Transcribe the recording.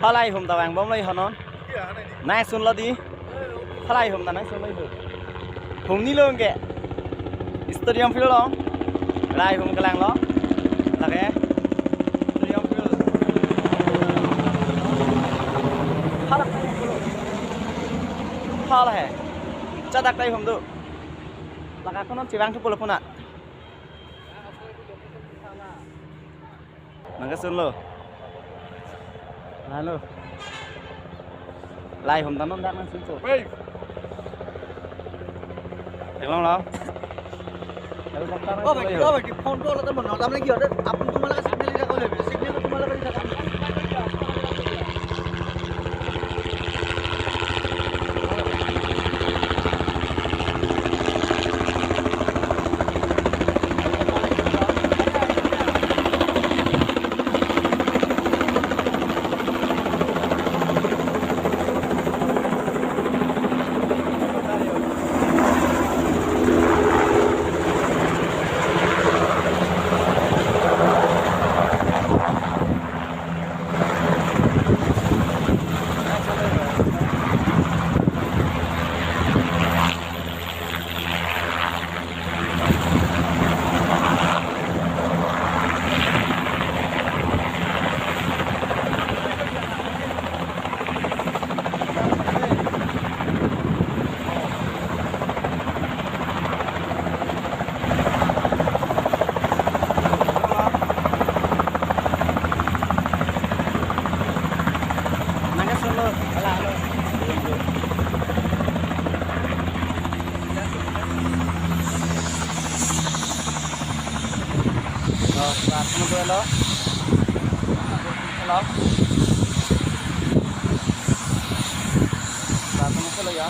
Halai hum tao ang bom lây hòn non. Nai sun lo đi. Halai hum tao nai sun lây được. Hum ni luôn kẹ. Stadium field lo. Lai hum cái làng lo. Là cái. Stadium field. Halai. Halai. Cha dak đây hum tu. Là cái con nó chỉ vang chút bolo phun ạ. Nang sun lo. Halo. Lai hôm tao nó đang xuống sổ. Được không nào? Oh, baik, phone call atau mana? Kamu lagi ada? Apa tuh malah signal ini kau lebih signal tuh malah beri saya. Saat menunggu lo, saat menunggu lo ya.